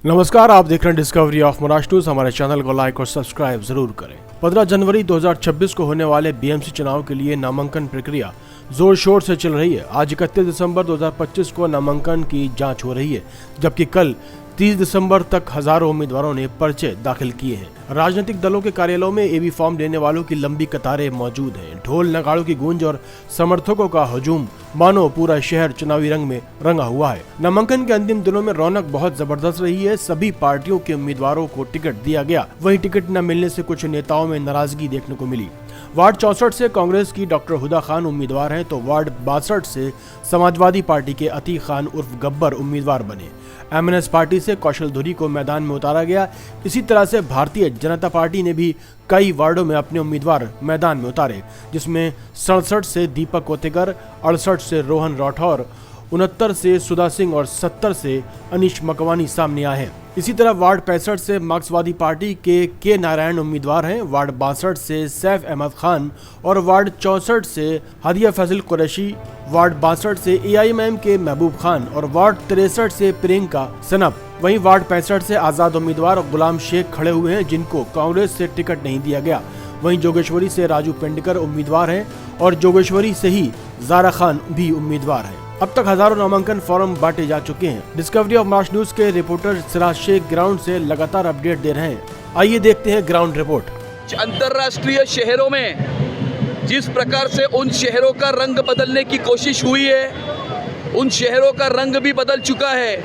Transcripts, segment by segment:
नमस्कार, आप देख रहे हैं डिस्कवरी ऑफ महाराष्ट्र न्यूज। हमारे चैनल को लाइक और सब्सक्राइब जरूर करें। 15 जनवरी 2026 को होने वाले बीएमसी चुनाव के लिए नामांकन प्रक्रिया जोर शोर से चल रही है। आज 31 दिसंबर 2025 को नामांकन की जांच हो रही है, जबकि कल 30 दिसंबर तक हजारों उम्मीदवारों ने पर्चे दाखिल किए हैं। राजनीतिक दलों के कार्यालयों में एबी फॉर्म लेने वालों की लंबी कतारें मौजूद हैं। ढोल नगाड़ों की गूंज और समर्थकों का हजूम मानो पूरा शहर चुनावी रंग में रंगा हुआ है। नामांकन के अंतिम दिनों में रौनक बहुत जबरदस्त रही है। सभी पार्टियों के उम्मीदवारों को टिकट दिया गया, वहीं टिकट न मिलने से कुछ नेताओं में नाराजगी देखने को मिली। वार्ड 64 से कांग्रेस की डॉक्टर हुदा खान उम्मीदवार हैं, तो वार्ड 62 से समाजवादी पार्टी के अतीक खान उर्फ गब्बर उम्मीदवार बने। एमएनएस पार्टी से कौशल धुरी को मैदान में उतारा गया। इसी तरह से भारतीय जनता पार्टी ने भी कई वार्डों में अपने उम्मीदवार मैदान में उतारे, जिसमें 67 से दीपक कोतेकर, 68 से रोहन राठौर, 69 से सुधा सिंह और 70 से अनीश मकवानी सामने आए हैं। इसी तरह वार्ड 65 से मार्क्सवादी पार्टी के नारायण उम्मीदवार हैं। वार्ड 62 से सैफ अहमद खान और वार्ड 64 से हदिया फैजल कुरैशी, वार्ड 62 से एआईएमआईएम के महबूब खान और वार्ड 63 से प्रियंका सनब। वहीं वार्ड 65 से आजाद उम्मीदवार गुलाम शेख खड़े हुए हैं, जिनको कांग्रेस से टिकट नहीं दिया गया। वहीं जोगेश्वरी से राजू पेंडकर उम्मीदवार हैं और जोगेश्वरी से ही जारा खान भी उम्मीदवार हैं। अब तक हजारों नामांकन फॉर्म बांटे जा चुके हैं। डिस्कवरी ऑफ महाराष्ट्र न्यूज के रिपोर्टर सिराज शेख ग्राउंड से लगातार अपडेट दे रहे हैं। आइए देखते हैं ग्राउंड रिपोर्ट। अंतर्राष्ट्रीय शहरों में जिस प्रकार से उन शहरों का रंग बदलने की कोशिश हुई है, उन शहरों का रंग भी बदल चुका है।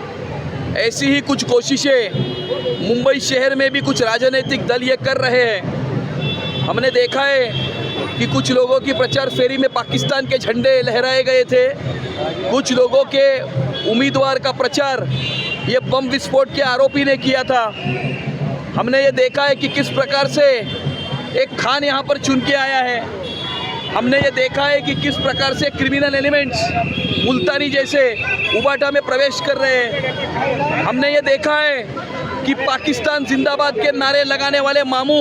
ऐसी ही कुछ कोशिशें मुंबई शहर में भी कुछ राजनीतिक दल ये कर रहे हैं। हमने देखा है कि कुछ लोगों की प्रचार फेरी में पाकिस्तान के झंडे लहराए गए थे। कुछ लोगों के उम्मीदवार का प्रचार ये बम विस्फोट के आरोपी ने किया था। हमने ये देखा है कि किस प्रकार से एक खान यहाँ पर चुन के आया है। हमने ये देखा है कि किस प्रकार से क्रिमिनल एलिमेंट्स मुल्तानी जैसे उबाटा में प्रवेश कर रहे हैं। हमने ये देखा है कि पाकिस्तान जिंदाबाद के नारे लगाने वाले मामू,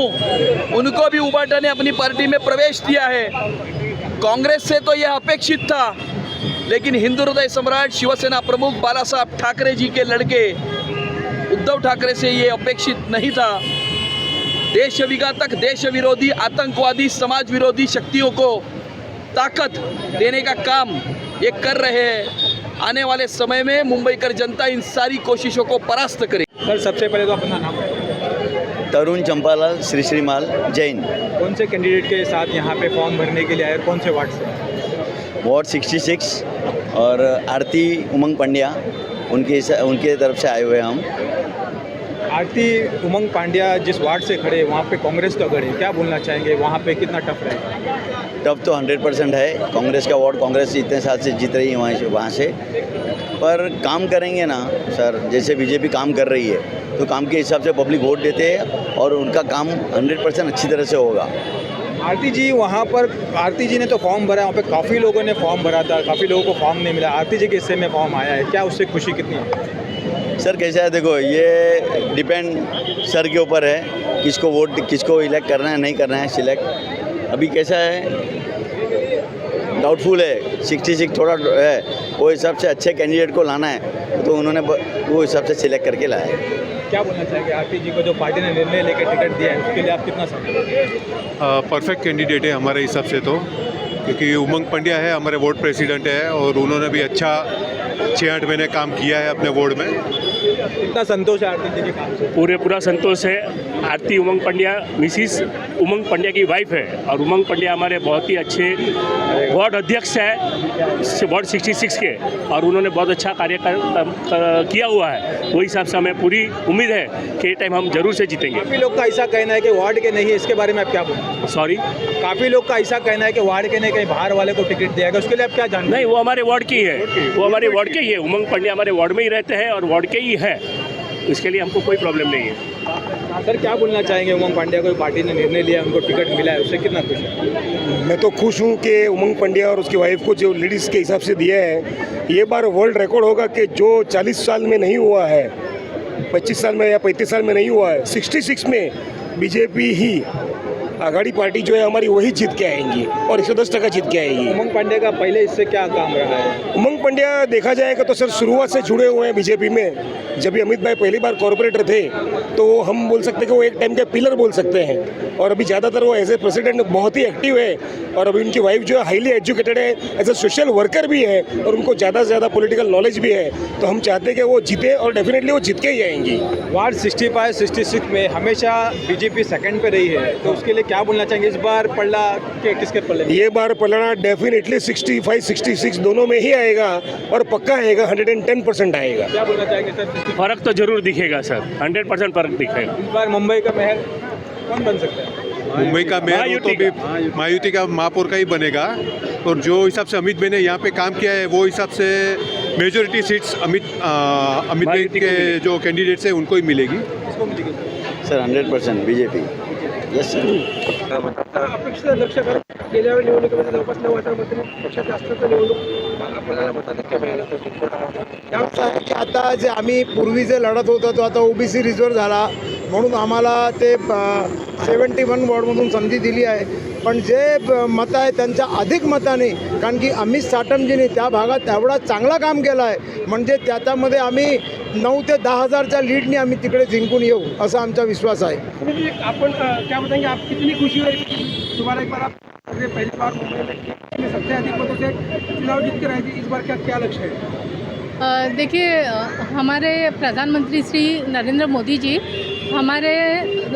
उनको भी उबाटा ने अपनी पार्टी में प्रवेश दिया है। कांग्रेस से तो यह अपेक्षित था, लेकिन हिंदू हृदय सम्राट शिवसेना प्रमुख बाला साहब ठाकरे जी के लड़के उद्धव ठाकरे से ये अपेक्षित नहीं था। देश विघातक, देश विरोधी, आतंकवादी, समाज विरोधी शक्तियों को ताकत देने का काम ये कर रहे हैं। आने वाले समय में मुंबई कर जनता इन सारी कोशिशों को परास्त करे। सर, सबसे पहले तो अपना नाम। तरुण चंपालाल श्री जैन। कौन से कैंडिडेट के साथ यहाँ पे फॉर्म भरने के लिए आए और कौन से वार्ड से? वार्ड 66 और आरती उमंग पंड्या, उनके तरफ से आए हुए हैं हम। आरती उमंग पांड्या जिस वार्ड से खड़े, वहाँ पे कांग्रेस का गढ़ है, क्या बोलना चाहेंगे? वहाँ पे कितना टफ रहेगा? टफ तो 100% है। कांग्रेस का वार्ड, कांग्रेस इतने साल से जीत रही है वहाँ से, पर काम करेंगे ना सर। जैसे बीजेपी काम कर रही है तो काम के हिसाब से पब्लिक वोट देते हैं और उनका काम 100% अच्छी तरह से होगा। आरती जी वहाँ पर, आरती जी ने तो फॉर्म भरा, वहाँ पे काफ़ी लोगों ने फॉर्म भरा था, काफ़ी लोगों को फॉर्म नहीं मिला। आरती जी के हिस्से में फॉर्म आया है, क्या उससे खुशी कितनी है? सर कैसा है, देखो ये डिपेंड सर के ऊपर है, किसको इलेक्ट करना है, नहीं करना है सिलेक्ट। अभी कैसा है, डाउटफुल है, 66 थोड़ा है, वो हिसाब से अच्छे कैंडिडेट को लाना है तो उन्होंने वो हिसाब से सिलेक्ट करके लाया है। क्या बोलना चाहेंगे आरती जी को जो पार्टी ने निर्णय लेकर टिकट दिया है, उसके लिए आप कितना समझते? परफेक्ट कैंडिडेट है हमारे हिसाब से तो, क्योंकि उमंग पंड्या है हमारे वार्ड प्रेसिडेंट है और उन्होंने भी अच्छा 6-8 महीने काम किया है अपने वार्ड में। कितना संतोष है आरती जी के काम से? पूरा संतोष है। आरती उमंग पंड्या मिसिस उमंग पंड्या की वाइफ है और उमंग पंड्या हमारे बहुत ही अच्छे वार्ड अध्यक्ष है वार्ड 66 के, और उन्होंने बहुत अच्छा कार्य किया हुआ है। वो हिसाब से हमें पूरी उम्मीद है कि ये टाइम हम जरूर से जीतेंगे। काफ़ी लोग का ऐसा कहना है कि वार्ड के नहीं है, इसके बारे में आप क्या बोलें? सॉरी, काफ़ी लोग का ऐसा कहना है कि वार्ड के नहीं, कहीं बाहर वाले को टिकट दिया गया, उसके लिए आप क्या जानते हैं? नहीं, वो हमारे वार्ड की है, वो हमारे वार्ड के ही है। उमंग पंड्या हमारे वार्ड में ही रहते हैं और वार्ड के ही है, इसके लिए हमको कोई प्रॉब्लम नहीं है। सर, क्या बोलना चाहेंगे? उमंग पांड्या को पार्टी ने निर्णय लिया, उनको टिकट मिला है, उससे कितना खुश है? मैं तो खुश हूँ कि उमंग पंड्या और उसकी वाइफ को जो लेडीज़ के हिसाब से दिया है, ये बार वर्ल्ड रिकॉर्ड होगा कि जो 40 साल में नहीं हुआ है, 25 साल में या 35 साल में नहीं हुआ है, 66 में बीजेपी ही आघाड़ी पार्टी जो है हमारी वही जीत के आएंगी और 110% जीत के आएगी। उमंग पांडे का पहले इससे क्या काम रहा है? उमंग पांड्या देखा जाएगा तो सर शुरुआत से जुड़े हुए हैं बीजेपी में। जब भी अमित भाई पहली बार कॉर्पोरेटर थे तो हम बोल सकते हैं कि वो एक टाइम के पिलर बोल सकते हैं, और अभी ज़्यादातर वो एज ए प्रेसिडेंट बहुत ही एक्टिव है। और अभी उनकी वाइफ जो है हाईली एजुकेटेड है, एज ए सोशल वर्कर भी है, और उनको ज़्यादा से ज़्यादा पॉलिटिकल नॉलेज भी है। तो हम चाहते हैं कि वो जीते और डेफिनेटली वो जीत के ही आएंगी। वार्ड 65-66 में हमेशा बीजेपी सेकंड पे रही है, तो उसके लिए क्या बोलना चाहेंगे? इस बार पलड़ा के किसके पल्ले में? ये बार पलड़ा डेफिनेटली 65-66 दोनों में ही आएगा और पक्का आएगा, 110% आएगा। क्या बोलना चाहेंगे सर? फर्क तो जरूर दिखेगा सर, 100% फर्क दिखेगा। इस बार मुंबई का मेयर कौन बन सकता है? मुंबई का मेयर हो तो भी महायुति का महापौर का ही बनेगा, और जो हिसाब से अमित भाई ने यहाँ पे काम किया है वो हिसाब से मेजोरिटी सीट्स अमित भाई के जो कैंडिडेट्स हैं उनको ही मिलेगी। किसको मिलेगी सर 100% बीजेपी। Yes sir. अपेक्षित लक्ष कर गेल्या वेळी निवडणुकीमध्ये जवळपास 9,000 पक्षात जास्तचं निवडणूक आपल्याला मताधिक्य मिळालं. त्याचं आहे की आता जे आम्ही पूर्वी जे लढत होतो तो आता ओबीसी रिझर्व झाला म्हणून आम्हाला ते 71 वॉर्डमधून संधी दिली आहे. पण जे मतं आहे त्यांच्या अधिक मताने, कारण की अमित साटमजींनी त्या भागात एवढा चांगला काम केलं आहे, म्हणजे त्याच्यामध्ये आम्ही 9 ते 10 हजारच्या लीडने आम्ही तिकडे जिंकून येऊ असा आमचा विश्वास आहे. आपण क्या बताएंगे, आप कितनी खुशी हुई दोबारा एक बार आप पहली बार मुंबई में सबसे अधिक मतों से चुनाव जीत कर आए थे? इस बार क्या लक्ष्य है? देखिए, हमारे प्रधानमंत्री श्री नरेंद्र मोदी जी, हमारे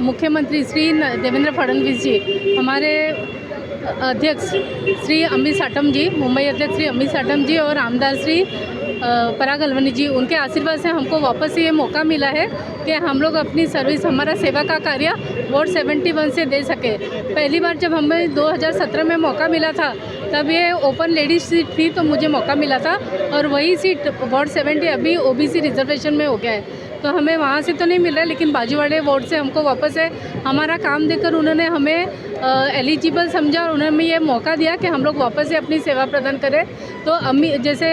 मुख्यमंत्री श्री देवेंद्र फडणवीस जी, हमारे अध्यक्ष श्री अमित साटम जी, मुंबई अध्यक्ष श्री अमित साटम जी और आमदार श्री पराग अलवनी जी, उनके आशीर्वाद से हमको वापस ये मौका मिला है कि हम लोग अपनी सर्विस, हमारा सेवा का कार्य वार्ड 71 से दे सके। पहली बार जब हमें 2017 में मौका मिला था तब ये ओपन लेडीज सीट थी, तो मुझे मौका मिला था, और वही सीट वार्ड 70 अभी ओबीसी रिजर्वेशन में हो गया है। तो हमें वहाँ से तो नहीं मिल रहा है, लेकिन बाजू वाले वार्ड से हमको वापस है। हमारा काम देखकर उन्होंने हमें एलिजिबल समझा और उन्होंने हमें ये मौका दिया कि हम लोग वापस से अपनी सेवा प्रदान करें। तो जैसे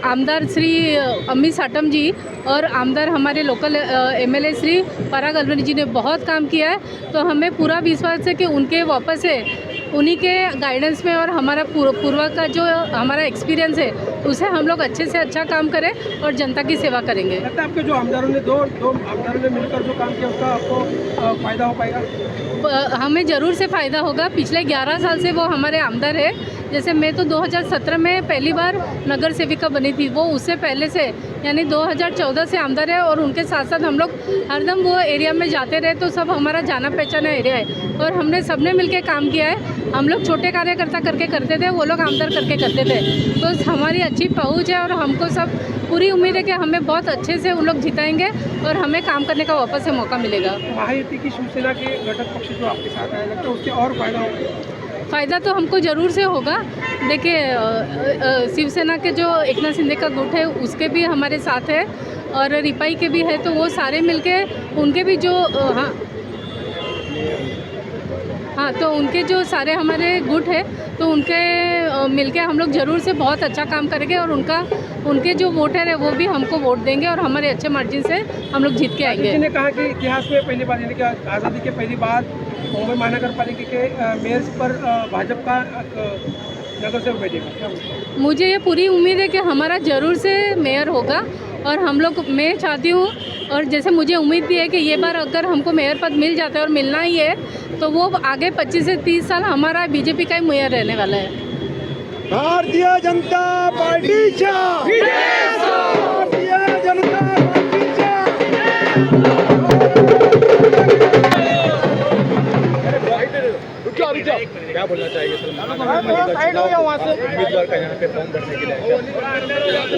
आमदार श्री अमित साटम जी और आमदार हमारे लोकल एमएलए श्री पराग अलवनी जी ने बहुत काम किया है, तो हमें पूरा विश्वास है कि उनके वापस है, उन्हीं के गाइडेंस में और हमारा पूर्व का जो हमारा एक्सपीरियंस है उसे हम लोग अच्छे से अच्छा काम करें और जनता की सेवा करेंगे। लगता है आपके जो आमदारों ने दो आमदारों ने मिलकर जो काम किया उसका आपको फ़ायदा हो पाएगा? हमें ज़रूर से फ़ायदा होगा। पिछले 11 साल से वो हमारे आमदार है। जैसे मैं तो 2017 में पहली बार नगर सेविका बनी थी, वो उससे पहले से यानी 2014 से आमदार है, और उनके साथ साथ हम लोग हरदम वो एरिया में जाते रहे, तो सब हमारा जाना पहचाना एरिया है और हमने सबने मिलके काम किया है। हम लोग छोटे कार्यकर्ता करके करते थे, वो लोग आमदार करके करते थे, तो हमारी अच्छी पहुँच है और हमको सब पूरी उम्मीद है कि हमें बहुत अच्छे से उन लोग जिताएंगे और हमें काम करने का वापस से मौका मिलेगा। महायुति की शिवसेना के घटक पक्ष जो आपके साथ आए, लगता है उससे और फायदा होगा? फ़ायदा तो हमको ज़रूर से होगा। देखिए, शिवसेना के जो एकनाथ शिंदे का गुट है उसके भी हमारे साथ है, और रिपाई के भी है, तो वो सारे मिलके उनके भी जो हाँ तो उनके जो सारे हमारे गुट है, तो उनके मिलके हम लोग ज़रूर से बहुत अच्छा काम करेंगे, और उनके जो वोटर है वो भी हमको वोट देंगे और हमारे अच्छे मार्जिन से हम लोग जीत के आएंगे। किसी ने कहा कि इतिहास में पहली बार, यानी कि आज़ादी के पहली बार मुंबई महानगर पालिका के मेयर पर भाजपा नगर सेवक बैठेगा। मुझे ये पूरी उम्मीद है कि हमारा ज़रूर से मेयर होगा, और हम लोग, मैं चाहती हूँ, और जैसे मुझे उम्मीद भी है कि ये बार अगर हमको मेयर पद मिल जाता है और मिलना ही है, तो वो आगे 25 से 30 साल हमारा बीजेपी का ही मेयर रहने वाला है। भारतीय जनता पार्टीच्या भारतीय जनता पार्टीच्या क्या बोलना चाहिए सर? उम्मीदवार का यहाँ पे फॉर्म भरने के लिए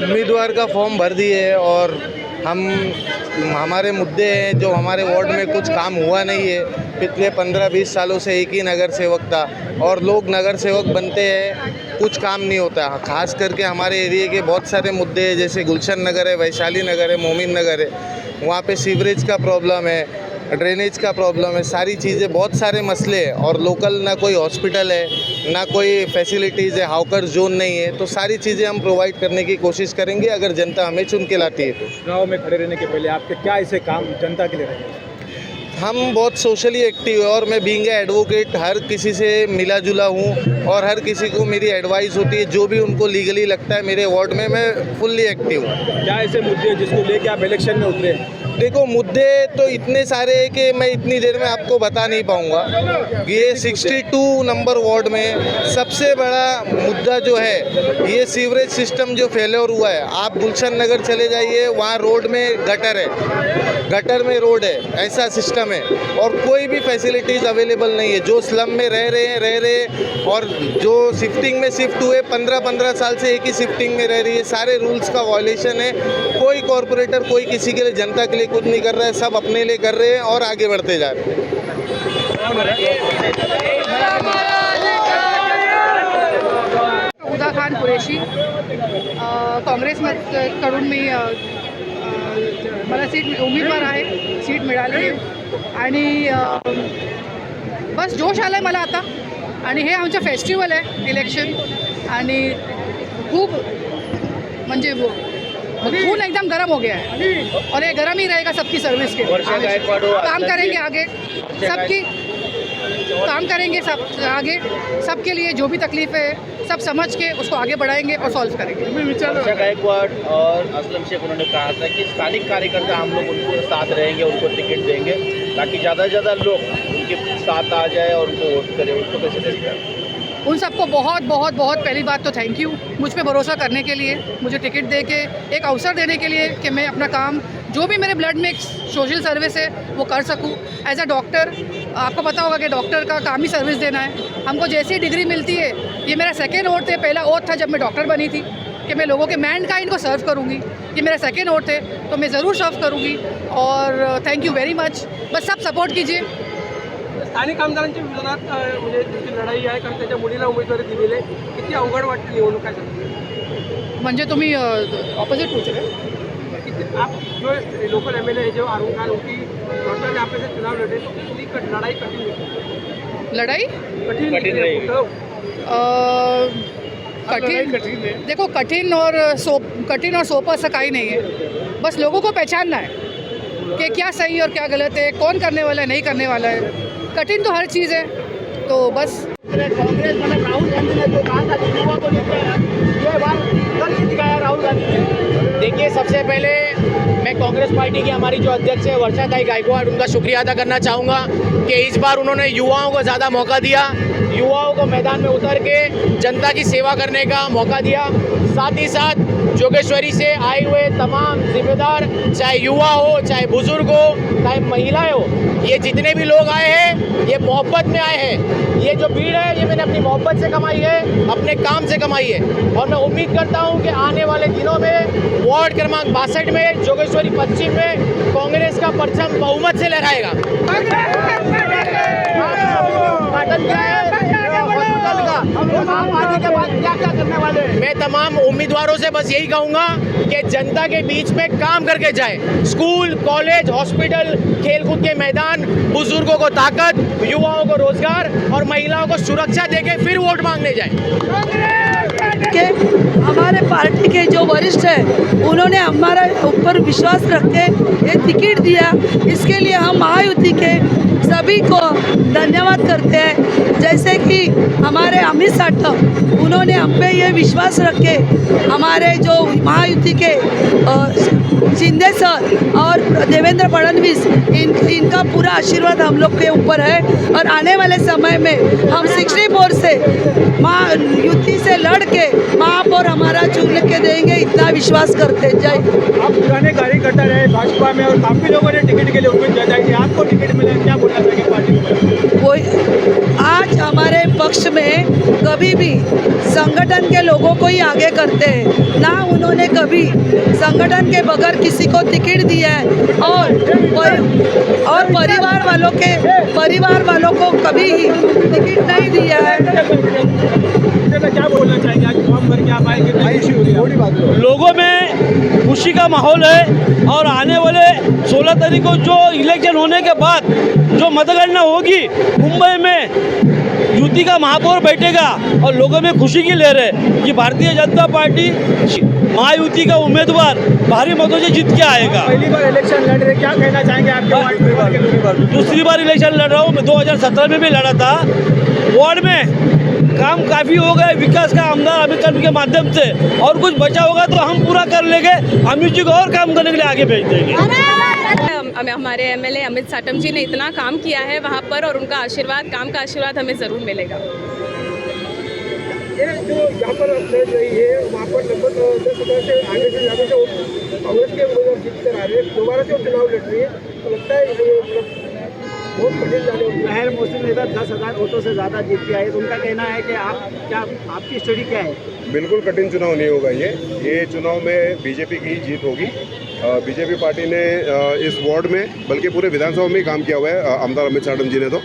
उम्मीदवार का फॉर्म भर दिए, और हमारे मुद्दे हैं जो हमारे वार्ड में कुछ काम हुआ नहीं है। पिछले 15-20 सालों से एक ही नगर सेवक था, और लोग नगर सेवक बनते हैं, कुछ काम नहीं होता। खास करके हमारे एरिया के बहुत सारे मुद्दे हैं, जैसे गुलशन नगर है, वैशाली नगर है, मोमिन नगर है, वहाँ पे सीवरेज का प्रॉब्लम है, ड्रेनेज का प्रॉब्लम है, सारी चीज़ें, बहुत सारे मसले हैं। और लोकल ना कोई हॉस्पिटल है, ना कोई फैसिलिटीज़ है, हाउकर जोन नहीं है, तो सारी चीज़ें हम प्रोवाइड करने की कोशिश करेंगे अगर जनता हमें चुन के लाती है। चुनाव में खड़े रहने के पहले आपके क्या ऐसे काम जनता के लिए रहेंगे? हम बहुत सोशली एक्टिव है और मैं बीइंग एडवोकेट हर किसी से मिला जुला हूँ और हर किसी को मेरी एडवाइस होती है, जो भी उनको लीगली लगता है मेरे वार्ड में मैं फुल्ली एक्टिव हूँ। क्या ऐसे मुद्दे हैं जिसको लेके आप इलेक्शन में उतरे? देखो मुद्दे तो इतने सारे हैं कि मैं इतनी देर में आपको बता नहीं पाऊँगा। ये 62 नंबर वार्ड में सबसे बड़ा मुद्दा जो है ये सीवरेज सिस्टम जो फेलियर हुआ है। आप गुलशन नगर चले जाइए, वहाँ रोड में गटर है, गटर में रोड है, ऐसा सिस्टम है और कोई भी फैसिलिटीज़ अवेलेबल नहीं है। जो स्लम में रह रहे हैं और जो शिफ्टिंग में शिफ्ट हुए 15-15 साल से एक ही शिफ्टिंग में रह रही है, सारे रूल्स का वॉयलेशन है। कोई कॉरपोरेटर कोई किसी के लिए जनता के लिए कुछ नहीं कर रहा है, सब अपने लिए कर रहे हैं और आगे बढ़ते जा रहे हैं। उदा खान कुरेशी काँग्रेस कडून मी मला उमेदवार आहे, सीट मिळाली आहे आणि बस जोश आला आहे मला आता। आणि हे आमचं फेस्टिवल आहे इलेक्शन आणि खूप म्हणजे खून एकदम गर्म हो गया है और ये गर्म ही रहेगा सबकी सर्विस के। काम करेंगे आगे सबकी, काम करेंगे सब आगे सबके लिए, जो भी तकलीफ है सब समझ के उसको आगे बढ़ाएंगे और सॉल्व करेंगे। वर्षा गायकवाड़ और असलम शेख उन्होंने कहा था कि स्थानिक कार्यकर्ता हम लोग उनको साथ रहेंगे, उनको टिकट देंगे ताकि ज़्यादा से ज़्यादा लोग उनके साथ आ जाए और उनको वोट करें। उसको कैसे देखते हैं? उन सबको बहुत बहुत बहुत पहली बात तो थैंक यू मुझ पे भरोसा करने के लिए, मुझे टिकट दे के एक अवसर देने के लिए कि मैं अपना काम जो भी मेरे ब्लड में सोशल सर्विस है वो कर सकूं। एज अ डॉक्टर आपको पता होगा कि डॉक्टर का काम ही सर्विस देना है। हमको जैसी डिग्री मिलती है, ये मेरा सेकेंड ओथ है, पहला ओथ था जब मैं डॉक्टर बनी थी कि मैं लोगों के मैनकाइंड को सर्व करूँगी, ये मेरा सेकेंड ओथ है तो मैं ज़रूर सर्व करूँगी और थैंक यू वेरी मच। बस सब सपोर्ट कीजिए। स्थानिक आमदारांच्या विरोधात म्हणजे तुमची लढाई आहे कारण त्याच्या मुलीला उमेदवारी दिलेली आहे, किती अवघड वाटते निवडणूक काय सांगते? म्हणजे तुम्ही ऑपोजिट पूछ रहे हो? आप जो लोकल एमएलए है जो अरुण खान, उनकी डॉक्टर ने आपसे चुनाव लड़े तो कितनी लड़ाई कठिन हुई? लड़ाई कठिन रही। कठिन देखो, कठिन और सोपा सा काही नहीं है। बस लोगों को पहचानना है कि क्या सही और क्या गलत है, कौन करने वाला है नहीं करने वाला है। कठिन तो हर चीज़ है, तो बस कांग्रेस मतलब राहुल गांधी ने जो कहा था कि युवा को लेकर ये बात गलत दिखाया राहुल गांधी ने। देखिए, सबसे पहले मैं कांग्रेस पार्टी की हमारी जो अध्यक्ष है वर्षा गायकवाड़, उनका शुक्रिया अदा करना चाहूँगा कि इस बार उन्होंने युवाओं को ज़्यादा मौका दिया, युवाओं को मैदान में उतर के जनता की सेवा करने का मौका दिया। साथ ही साथ जोगेश्वरी से आए हुए तमाम जिम्मेदार, चाहे युवा हो, चाहे बुजुर्ग हो, चाहे महिलाएं हो, ये जितने भी लोग आए हैं ये मोहब्बत में आए हैं। ये जो भीड़ है ये मैंने अपनी मोहब्बत से कमाई है, अपने काम से कमाई है और मैं उम्मीद करता हूँ कि आने वाले दिनों में वार्ड क्रमांक 62 में जोगेश्वरी पश्चिम में कांग्रेस का परचम बहुमत से लहराएगा। मैं तमाम उम्मीदवारों से बस यही कहूँगा कि जनता के बीच में काम करके जाए। स्कूल, कॉलेज, हॉस्पिटल, खेलकूद के मैदान, बुजुर्गों को ताकत, युवाओं को रोजगार और महिलाओं को सुरक्षा देके फिर वोट मांगने जाए। के हमारे पार्टी के जो वरिष्ठ हैं उन्होंने हमारा ऊपर विश्वास रख के ये टिकट दिया, इसके लिए हम महायुति के सभी को धन्यवाद करते हैं। जैसे कि हमारे अमित साठव, उन्होंने हम पे ये विश्वास रख के हमारे जो महायुति के शिंदे सर और देवेंद्र फडणवीस, इनका पूरा आशीर्वाद हम लोग के ऊपर है और आने वाले समय में हम 64 से महायुति से लड़ के महापौर हमारा चुन के देंगे, इतना विश्वास करते। जय। आप पुराने कार्यकर्ता रहे भाजपा में और काफ़ी लोगों ने टिकट के लिए उम्मीद जताई थी, आपको टिकट मिला, क्या बोलना चाहिए पार्टी को? कोई आज हमारे पक्ष में कभी भी संगठन के लोगों को ही आगे करते हैं, ना उन्होंने कभी संगठन के बगैर किसी को टिकट दिया है और परिवार वालों को कभी ही टिकट नहीं दिया है। क्या बोलना चाहेंगे? आज फॉर्म भर के आप आएंगे, लोगों में खुशी का माहौल है और आने वाले 16 तारीख को जो इलेक्शन होने के बाद जो मतगणना होगी मुंबई में, युति का महापौर बैठेगा और लोगों में खुशी की लहर है कि भारतीय जनता पार्टी महायुति का उम्मीदवार भारी मतों से जीत के आएगा। पहली बार इलेक्शन लड़ रहे, क्या कहना चाहेंगे आपके? दूसरी बार इलेक्शन लड़ रहा हूँ मैं, 2017 में भी लड़ा था। वार्ड में काम काफ़ी हो गए, विकास का आमदार अमित शाह के माध्यम से, और कुछ बचा होगा तो हम पूरा कर लेंगे। अमित जी को और काम करने के लिए आगे भेज देंगे। हमारे एमएलए अमित साटम जी ने इतना काम किया है वहाँ पर, और उनका आशीर्वाद, काम का आशीर्वाद हमें ज़रूर मिलेगा। ये जो यहाँ पर लड़ रही है, वहाँ पर लगभग 10,000 से आगे से ज़्यादा जो कांग्रेस के उम्मीदवार जीत कर आ रहे हैं, दोबारा से चुनाव लड़ रही है, तो लगता है बहुत कठिन जाने वाली है। महर मोहसिन इधर 10,000 वोटों से ज़्यादा जीत के आए, तो उनका कहना है कि आपकी स्टडी क्या है? बिल्कुल कठिन चुनाव नहीं होगा ये चुनाव में बीजेपी की ही जीत होगी। बीजेपी पार्टी ने इस वार्ड में बल्कि पूरे विधानसभा में ही काम किया हुआ है आमदार अमित साटम जी ने। तो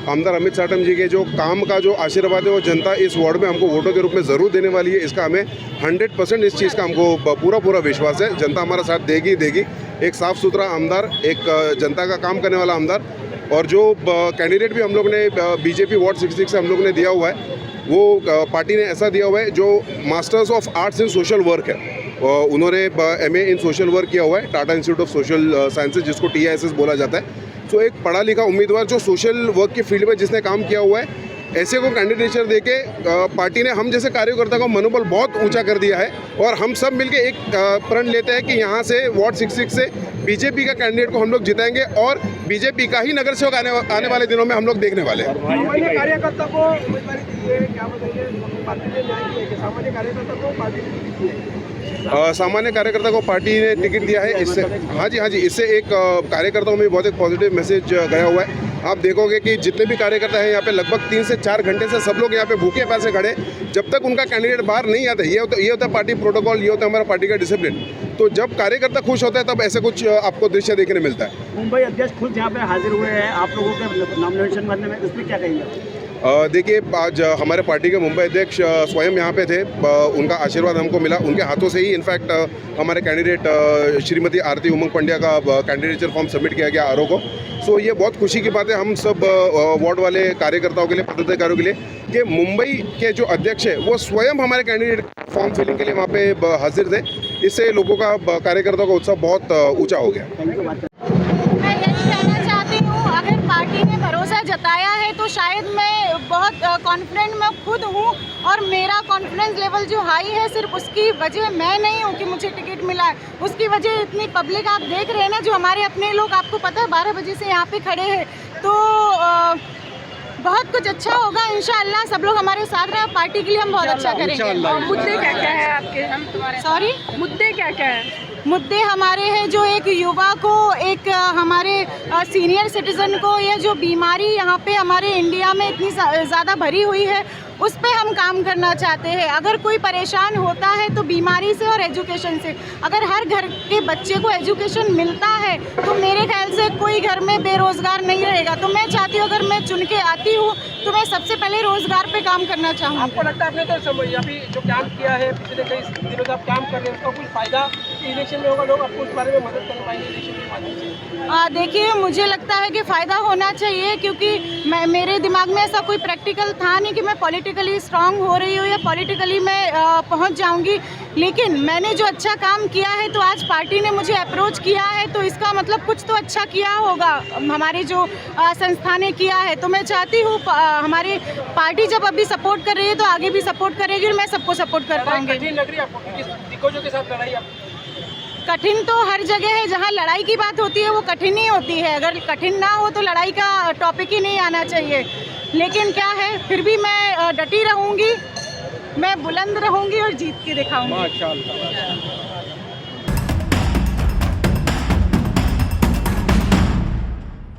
आमदार अमित साटम जी के जो काम का जो आशीर्वाद है वो जनता इस वार्ड में हमको वोटों के रूप में ज़रूर देने वाली है। इसका हमें 100% इस चीज़ का हमको पूरा विश्वास है। जनता हमारा साथ देगी। एक साफ़ सुथरा आमदार, एक जनता का काम करने वाला आमदार, और जो कैंडिडेट भी हम लोग ने बीजेपी वार्ड 66 से हम लोग ने दिया हुआ है, वो पार्टी ने ऐसा दिया हुआ है जो masters of arts in social work है। उन्होंने MA इन सोशल वर्क किया हुआ है Tata institute of social sciences, जिसको TISS बोला जाता है। तो एक पढ़ा लिखा उम्मीदवार जो सोशल वर्क की फील्ड में जिसने काम किया हुआ है, ऐसे को कैंडिडेचर देके पार्टी ने हम जैसे कार्यकर्ता का मनोबल बहुत ऊंचा कर दिया है। और हम सब मिलके एक प्रण लेते हैं कि यहाँ से वार्ड 66 से बीजेपी का कैंडिडेट को हम लोग जिताएंगे, और बीजेपी का ही नगर सेवक आने वाले दिनों में हम लोग देखने वाले हैं। सामान्य कार्यकर्ता को उम्मीदवारी दी है, क्या बताइए? पार्टी ने न्याय किया है कि सामान्य कार्यकर्ता को पार्टी ने टिकट दी है? सामान्य कार्यकर्ता को पार्टी ने टिकट दिया है। इससे हाँ जी, इससे एक कार्यकर्ताओं में बहुत एक पॉजिटिव मैसेज गया हुआ है। आप देखोगे कि जितने भी कार्यकर्ता हैं यहाँ पे लगभग 3 से 4 घंटे से सब लोग यहाँ पे भूखे प्यासे खड़े, जब तक उनका कैंडिडेट बाहर नहीं आता। ये होता है पार्टी प्रोटोकॉल, ये होता है हमारा पार्टी का डिसिप्लिन। तो जब कार्यकर्ता खुश होता है तब ऐसे कुछ आपको दृश्य देखने मिलता है। मुंबई अध्यक्ष खुद यहाँ पे हाजिर हुए हैं आप लोगों के नॉमिनेशन भरने में, उसमें क्या कहेंगे? देखिए, आज हमारे पार्टी के मुंबई अध्यक्ष स्वयं यहाँ पे थे। उनका आशीर्वाद हमको मिला, उनके हाथों से ही इनफैक्ट हमारे कैंडिडेट श्रीमती आरती उमंग पंड्या का कैंडिडेचर फॉर्म सबमिट किया गया आरओ को। सो ये बहुत खुशी की बात है हम सब वार्ड वाले कार्यकर्ताओं के लिए, पदाधिकारियों के लिए, कि मुंबई के जो अध्यक्ष है वो स्वयं हमारे कैंडिडेट फॉर्म फिलिंग के लिए वहाँ पे हाजिर थे। इससे लोगों का, कार्यकर्ताओं का उत्साह बहुत ऊँचा हो गया। मैं यही कहना चाहती हूँ, अगर पार्टी ने भरोसा जताया है तो शायद मैं बहुत कॉन्फिडेंट मैं खुद हूँ, और मेरा कॉन्फिडेंस लेवल जो हाई है सिर्फ उसकी वजह मैं नहीं हूँ कि मुझे टिकट मिला है, उसकी वजह इतनी पब्लिक आप देख रहे हैं ना, जो हमारे अपने लोग, आपको पता है 12 बजे से यहाँ पे खड़े हैं। तो बहुत कुछ अच्छा होगा इंशाअल्लाह। सब लोग हमारे साथ रहे, पार्टी के लिए हम बहुत अच्छा करेंगे। मुद्दे क्या क्या है आपके? हम तुम्हारे सॉरी मुद्दे क्या क्या है? मुद्दे हमारे हैं जो एक युवा को, एक हमारे सीनियर सिटीज़न को, ये जो बीमारी यहाँ पे हमारे इंडिया में इतनी ज़्यादा भरी हुई है, उस पे हम काम करना चाहते हैं। अगर कोई परेशान होता है तो बीमारी से और एजुकेशन से, अगर हर घर के बच्चे को एजुकेशन मिलता है तो मेरे ख्याल से कोई घर में बेरोज़गार नहीं रहेगा। तो मैं चाहती हूँ, अगर मैं चुन के आती हूँ तो मैं सबसे पहले रोज़गार पे काम करना चाहूँगी। आपको लगता है आपने तो अभी जो काम किया है पिछले कई दिनों से आप काम कर रहे हैं, उसका कुछ फ़ायदा इलेक्शन में होगा? लोग आपको उस बारे में मदद कर पाएंगे इलेक्शन के माध्यम से? देखिए, मुझे लगता है कि फ़ायदा होना चाहिए, क्योंकि मेरे दिमाग में ऐसा कोई प्रैक्टिकल था नहीं कि मैं पॉलिटिकली स्ट्रांग हो रही हूँ या पॉलिटिकली मैं पहुँच जाऊँगी। लेकिन मैंने जो अच्छा काम किया है, तो आज पार्टी ने मुझे अप्रोच किया है, तो इसका मतलब कुछ तो अच्छा किया होगा हमारी जो संस्था ने किया है। तो मैं चाहती हूँ हमारी पार्टी जब अभी सपोर्ट कर रही है तो आगे भी सपोर्ट करेगी, और मैं सबको सपोर्ट कर पाऊँगी। कठिन लग रही है आपको दिग्गजों के साथ लड़ाई? कठिन तो हर जगह है, जहाँ लड़ाई की बात होती है वो कठिन ही होती है। अगर कठिन ना हो तो लड़ाई का टॉपिक ही नहीं आना चाहिए। लेकिन क्या है, फिर भी मैं डटी रहूँगी, मैं बुलंद रहूँगी और जीत के दिखाऊँगी। माशाअल्लाह।